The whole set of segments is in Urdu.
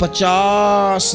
50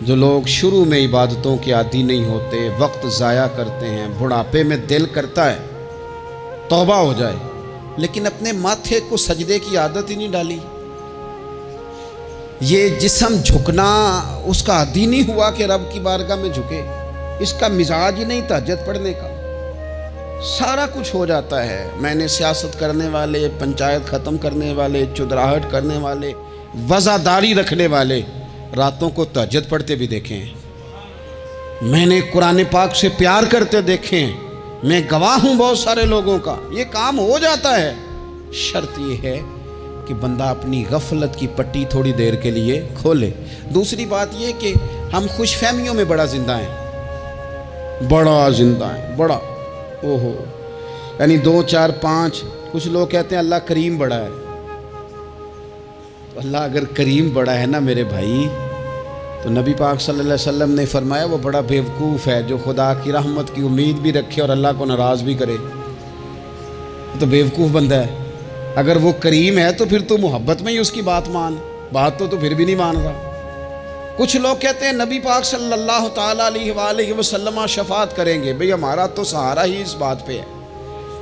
جو لوگ شروع میں عبادتوں کے عادی نہیں ہوتے، وقت ضائع کرتے ہیں، بڑھاپے میں دل کرتا ہے توبہ ہو جائے، لیکن اپنے ماتھے کو سجدے کی عادت ہی نہیں ڈالی۔ یہ جسم جھکنا اس کا عادی نہیں ہوا کہ رب کی بارگاہ میں جھکے، اس کا مزاج ہی نہیں تہجد پڑھنے کا، سارا کچھ ہو جاتا ہے۔ میں نے سیاست کرنے والے، پنچایت ختم کرنے والے، چودراہٹ کرنے والے، وزاداری رکھنے والے راتوں کو تہجد پڑھتے بھی دیکھے ہیں۔ میں نے قرآن پاک سے پیار کرتے دیکھے ہیں، میں گواہ ہوں بہت سارے لوگوں کا، یہ کام ہو جاتا ہے۔ شرط یہ ہے کہ بندہ اپنی غفلت کی پٹی تھوڑی دیر کے لیے کھولے۔ دوسری بات یہ کہ ہم خوش فہمیوں میں بڑا زندہ ہیں، بڑا زندہ ہیں، بڑا یعنی 2 4 5۔ کچھ لوگ کہتے ہیں اللہ کریم بڑا ہے۔ اللہ اگر کریم بڑا ہے نا میرے بھائی، تو نبی پاک صلی اللہ علیہ وسلم نے فرمایا وہ بڑا بیوقوف ہے جو خدا کی رحمت کی امید بھی رکھے اور اللہ کو ناراض بھی کرے، تو بیوقوف بندہ ہے۔ اگر وہ کریم ہے تو پھر تو محبت میں ہی اس کی بات مان، بات تو پھر بھی نہیں مان رہا۔ کچھ لوگ کہتے ہیں نبی پاک صلی اللہ تعالیٰ علیہ وآلہ وسلم شفاعت کریں گے، بھئی ہمارا تو سہارا ہی اس بات پہ ہے،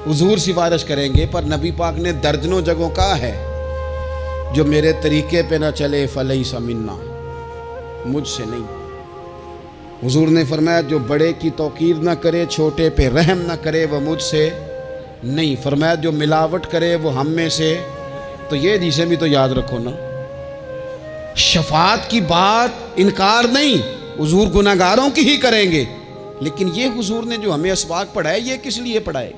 حضور سفارش کریں گے، پر نبی پاک نے درجنوں جگہوں کہا ہے جو میرے طریقے پہ نہ چلے فلیس منا، مجھ سے نہیں۔ حضور نے فرمایا جو بڑے کی توقیر نہ کرے، چھوٹے پہ رحم نہ کرے، وہ مجھ سے نہیں۔ فرمایا جو ملاوٹ کرے وہ ہم میں سے، تو یہ حدیثیں بھی تو یاد رکھو نا۔ شفاعت کی بات انکار نہیں، حضور گناہگاروں کی ہی کریں گے، لیکن یہ حضور نے جو ہمیں اسباق پڑھائے یہ کس لیے پڑھائے؟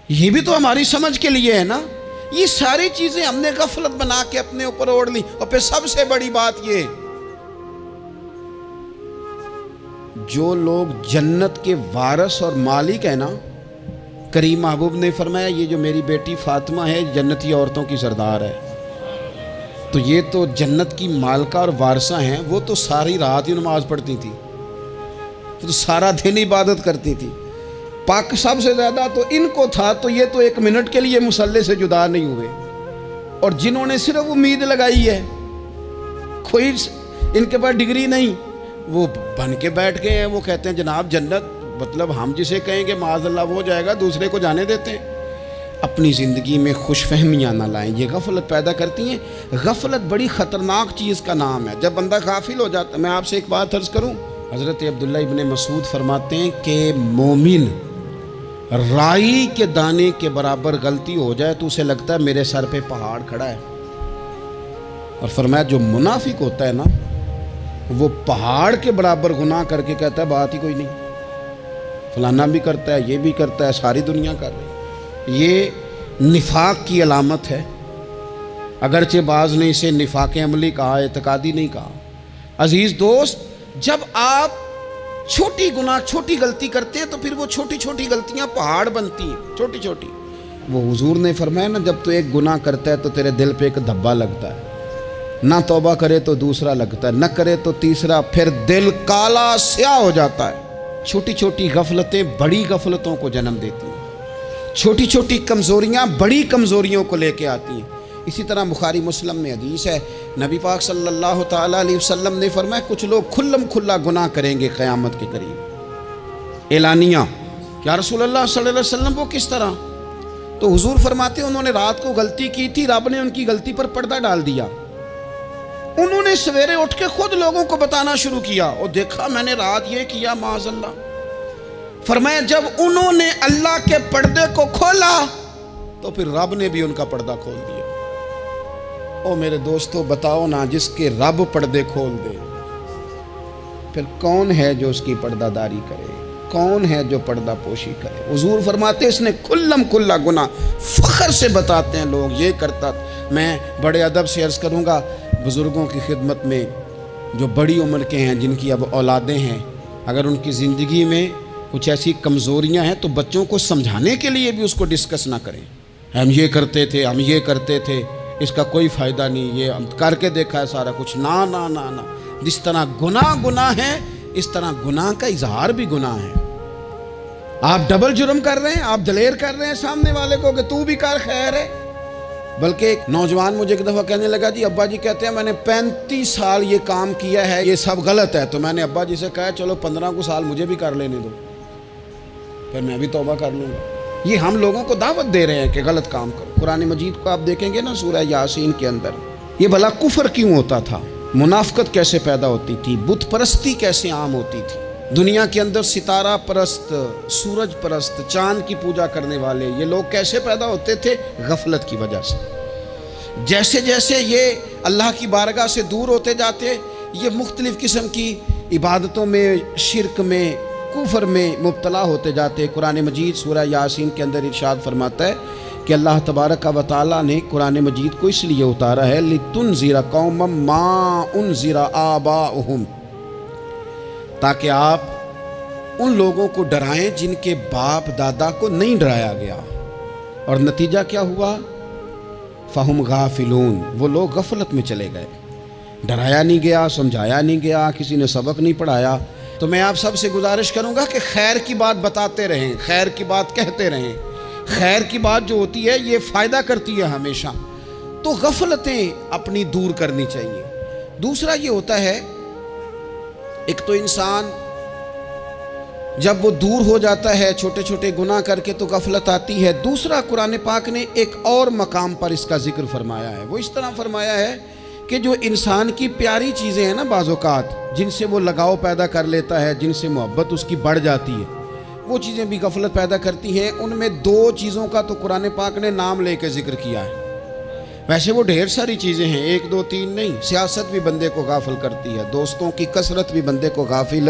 یہ بھی تو ہماری سمجھ کے لیے ہے نا۔ یہ ساری چیزیں ہم نے غفلت بنا کے اپنے اوپر اوڑھ لی۔ اور پھر سب سے بڑی بات یہ، جو لوگ جنت کے وارث اور مالک ہیں نا، کریم محبوب نے فرمایا یہ جو میری بیٹی فاطمہ ہے جنتی عورتوں کی سردار ہے، تو یہ تو جنت کی مالکہ اور وارثہ ہیں، وہ تو ساری رات ہی نماز پڑھتی تھی، تو سارا دن عبادت کرتی تھی۔ پاک سب سے زیادہ تو ان کو تھا، تو یہ تو 1 منٹ کے لیے مصلی سے جدا نہیں ہوئے۔ اور جنہوں نے صرف امید لگائی ہے، کوئی ان کے پاس ڈگری نہیں، وہ بن کے بیٹھ گئے ہیں، وہ کہتے ہیں جناب جنت، مطلب ہم جسے کہیں گے معاذ اللہ وہ جائے گا، دوسرے کو جانے دیتے ہیں۔ اپنی زندگی میں خوش فہمیاں نہ لائیں، یہ غفلت پیدا کرتی ہیں۔ غفلت بڑی خطرناک چیز کا نام ہے۔ جب بندہ غافل ہو جاتا ہے، میں آپ سے ایک بات عرض کروں، حضرت عبداللہ ابن مسعود فرماتے ہیں کہ مومن رائی کے دانے کے برابر غلطی ہو جائے تو اسے لگتا ہے میرے سر پہ پہاڑ کھڑا ہے، اور فرمایا جو منافق ہوتا ہے نا، وہ پہاڑ کے برابر گناہ کر کے کہتا ہے بات ہی کوئی نہیں، فلانا بھی کرتا ہے، یہ بھی کرتا ہے، ساری دنیا کر رہی ہے۔ یہ نفاق کی علامت ہے، اگرچہ بعض نے اسے نفاق عملی کہا، اعتقادی نہیں کہا۔ عزیز دوست، جب آپ چھوٹی گناہ چھوٹی غلطی کرتے ہیں تو پھر وہ چھوٹی چھوٹی غلطیاں پہاڑ بنتی ہیں، چھوٹی چھوٹی۔ وہ حضور نے فرمایا نا، جب تو ایک گناہ کرتا ہے تو تیرے دل پہ ایک دھبا لگتا ہے، نہ توبہ کرے تو دوسرا لگتا ہے، نہ کرے تو تیسرا، پھر دل کالا سیاہ ہو جاتا ہے۔ چھوٹی چھوٹی غفلتیں بڑی غفلتوں کو جنم دیتی ہیں، چھوٹی چھوٹی کمزوریاں بڑی کمزوریوں کو لے کے آتی ہیں۔ اسی طرح بخاری مسلم میں حدیث ہے، نبی پاک صلی اللہ تعالیٰ علیہ وسلم نے فرمایا کچھ لوگ کھلم کھلا گناہ کریں گے قیامت کے قریب، اعلانیہ۔ یا رسول اللہ صلی اللہ علیہ وسلم وہ کس طرح؟ تو حضور فرماتے ہیں انہوں نے رات کو غلطی کی تھی، رب نے ان کی غلطی پر پردہ ڈال دیا، انہوں نے سویرے اٹھ کے خود لوگوں کو بتانا شروع کیا، اور دیکھا میں نے رات یہ کیا، معاذ اللہ۔ فرمایا جب انہوں نے اللہ کے پردے کو کھولا تو پھر رب نے بھی ان کا پردہ کھول دیا۔ او میرے دوستو بتاؤ نا، جس کے رب پردے کھول دے پھر کون ہے جو اس کی پردہ داری کرے؟ کون ہے جو پردہ پوشی کرے؟ حضور فرماتے اس نے کھلم کھلا گناہ، فخر سے بتاتے ہیں لوگ یہ کرتا۔ میں بڑے ادب سے عرض کروں گا بزرگوں کی خدمت میں، جو بڑی عمر کے ہیں، جن کی اب اولادیں ہیں، اگر ان کی زندگی میں کچھ ایسی کمزوریاں ہیں تو بچوں کو سمجھانے کے لیے بھی اس کو ڈسکس نہ کریں، ہم یہ کرتے تھے، ہم یہ کرتے تھے، اس کا کوئی فائدہ نہیں، یہ ہم کر کے دیکھا ہے سارا کچھ۔ نہ نہ نہ نہ، جس طرح گناہ ہے اس طرح گناہ کا اظہار بھی گناہ ہے۔ آپ ڈبل جرم کر رہے ہیں، آپ دلیر کر رہے ہیں سامنے والے کو کہ تو بھی کر، خیر ہے، بلکہ ایک نوجوان مجھے ایک دفعہ کہنے لگا جی ابا جی کہتے ہیں میں نے 35 سال یہ کام کیا ہے، یہ سب غلط ہے. تو میں نے ابا جی سے کہا چلو 15 کو سال مجھے بھی کر لینے دو، پھر میں بھی توبہ کر لوں گا. یہ ہم لوگوں کو دعوت دے رہے ہیں کہ غلط کام کرو. قرآن مجید کو آپ دیکھیں گے نا سورہ یاسین کے اندر، یہ بھلا کفر کیوں ہوتا تھا، منافقت کیسے پیدا ہوتی تھی، بت پرستی کیسے عام ہوتی تھی. دنیا کے اندر ستارہ پرست، سورج پرست، چاند کی پوجا کرنے والے یہ لوگ کیسے پیدا ہوتے تھے؟ غفلت کی وجہ سے. جیسے جیسے یہ اللہ کی بارگاہ سے دور ہوتے جاتے، یہ مختلف قسم کی عبادتوں میں، شرک میں، کفر میں مبتلا ہوتے جاتے. قرآن مجید سورہ یاسین کے اندر ارشاد فرماتا ہے کہ اللہ تبارک و تعالیٰ نے قرآن مجید کو اس لیے اتارا ہے لِتُنذِرَ قَوْمًا مَا أُنذِرَ آبَاؤُهُمْ، تاکہ آپ ان لوگوں کو ڈرائیں جن کے باپ دادا کو نہیں ڈرایا گیا. اور نتیجہ کیا ہوا؟ فَهُمْ غَافِلُونَ، وہ لوگ غفلت میں چلے گئے. ڈرایا نہیں گیا، سمجھایا نہیں گیا، کسی نے سبق نہیں پڑھایا. تو میں آپ سب سے گزارش کروں گا کہ خیر کی بات بتاتے رہیں، خیر کی بات کہتے رہیں. خیر کی بات جو ہوتی ہے یہ فائدہ کرتی ہے ہمیشہ. تو غفلتیں اپنی دور کرنی چاہیے. دوسرا یہ ہوتا ہے، ایک تو انسان جب وہ دور ہو جاتا ہے چھوٹے چھوٹے گناہ کر کے تو غفلت آتی ہے. دوسرا قرآن پاک نے ایک اور مقام پر اس کا ذکر فرمایا ہے. وہ اس طرح فرمایا ہے کہ جو انسان کی پیاری چیزیں ہیں نا بعض اوقات، جن سے وہ لگاؤ پیدا کر لیتا ہے، جن سے محبت اس کی بڑھ جاتی ہے، وہ چیزیں بھی غفلت پیدا کرتی ہیں. ان میں 2 چیزوں کا تو قرآن پاک نے نام لے کے ذکر کیا ہے. ویسے وہ ڈھیر ساری چیزیں ہیں، 1 2 3 نہیں. سیاست بھی بندے کو غافل کرتی ہے، دوستوں کی کثرت بھی بندے کو غافل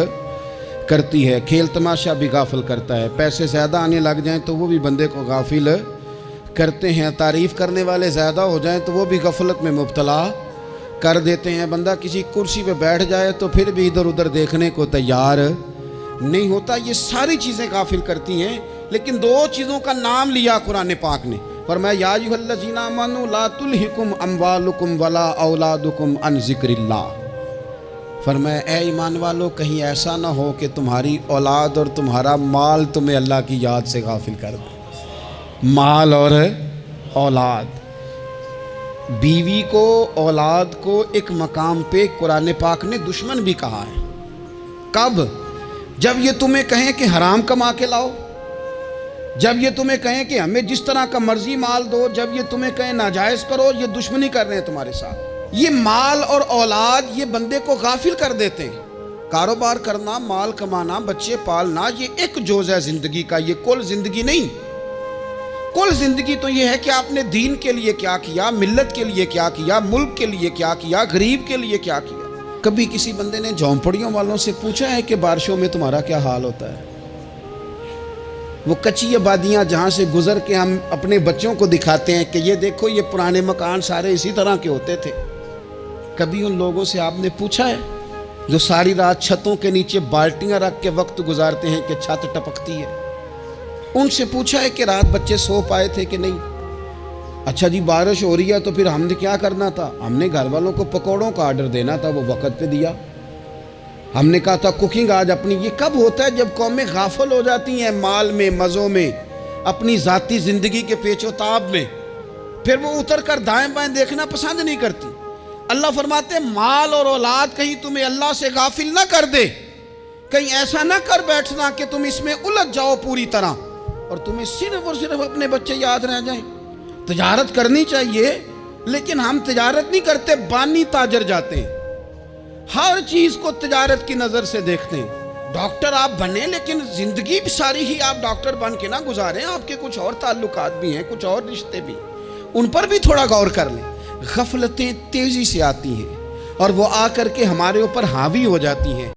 کرتی ہے، کھیل تماشا بھی غافل کرتا ہے، پیسے زیادہ آنے لگ جائیں تو وہ بھی بندے کو غافل کرتے ہیں، تعریف کرنے والے زیادہ ہو جائیں تو وہ بھی غفلت میں مبتلا کر دیتے ہیں. بندہ کسی کرسی پہ بیٹھ جائے تو پھر بھی ادھر ادھر دیکھنے کو تیار نہیں ہوتا. یہ ساری چیزیں غافل کرتی ہیں. لیکن 2 چیزوں کا نام لیا قرآن پاک نے، فرمایا یا ایھا الذین آمنوا لا تلھکم اموالکم ولا اولادکم عن ذکر اللہ. فرمایا اے ایمان والو، کہیں ایسا نہ ہو کہ تمہاری اولاد اور تمہارا مال تمہیں اللہ کی یاد سے غافل کر دے. مال اور اولاد، بیوی کو، اولاد کو ایک مقام پہ قرآن پاک نے دشمن بھی کہا ہے. کب؟ جب یہ تمہیں کہیں کہ حرام کما کے لاؤ، جب یہ تمہیں کہیں کہ ہمیں جس طرح کا مرضی مال دو، جب یہ تمہیں کہیں ناجائز کرو، یہ دشمنی کر رہے ہیں تمہارے ساتھ. یہ مال اور اولاد یہ بندے کو غافل کر دیتے ہیں. کاروبار کرنا، مال کمانا، بچے پالنا، یہ ایک جز ہے زندگی کا، یہ کل زندگی نہیں. کل زندگی تو یہ ہے کہ آپ نے دین کے لیے کیا کیا، ملت کے لیے کیا کیا، ملک کے لیے کیا کیا، غریب کے لیے کیا کیا. کبھی کسی بندے نے جھونپڑیوں والوں سے پوچھا ہے کہ بارشوں میں تمہارا کیا حال ہوتا ہے؟ وہ کچی آبادیاں جہاں سے گزر کے ہم اپنے بچوں کو دکھاتے ہیں کہ یہ دیکھو یہ پرانے مکان سارے اسی طرح کے ہوتے تھے. کبھی ان لوگوں سے آپ نے پوچھا ہے جو ساری رات چھتوں کے نیچے بالٹیاں رکھ کے وقت گزارتے ہیں کہ چھت ٹپکتی ہے؟ ان سے پوچھا ہے کہ رات بچے سو پائے تھے کہ نہیں؟ اچھا جی بارش ہو رہی ہے تو پھر ہم نے کیا کرنا تھا؟ ہم نے گھر والوں کو پکوڑوں کا آرڈر دینا تھا، وہ وقت پہ دیا. ہم نے کہا تھا کوکنگ آج اپنی. یہ کب ہوتا ہے؟ جب قومیں غافل ہو جاتی ہیں مال میں، مزوں میں، اپنی ذاتی زندگی کے پیچ و تاب میں، پھر وہ اتر کر دائیں بائیں دیکھنا پسند نہیں کرتی. اللہ فرماتے ہیں مال اور اولاد کہیں تمہیں اللہ سے غافل نہ کر دے، کہیں ایسا نہ کر بیٹھنا کہ تم اس میں الجھ جاؤ پوری طرح اور تمہیں صرف اور صرف اپنے بچے یاد رہ جائیں. تجارت کرنی چاہیے، لیکن ہم تجارت نہیں کرتے، بانی تاجر جاتے ہیں. ہر چیز کو تجارت کی نظر سے دیکھتے ہیں. ڈاکٹر آپ بنیں لیکن زندگی ساری ہی آپ ڈاکٹر بن کے نہ گزاریں. آپ کے کچھ اور تعلقات بھی ہیں، کچھ اور رشتے بھی، ان پر بھی تھوڑا غور کر لیں. غفلتیں تیزی سے آتی ہیں اور وہ آ کر کے ہمارے اوپر حاوی ہو جاتی ہیں.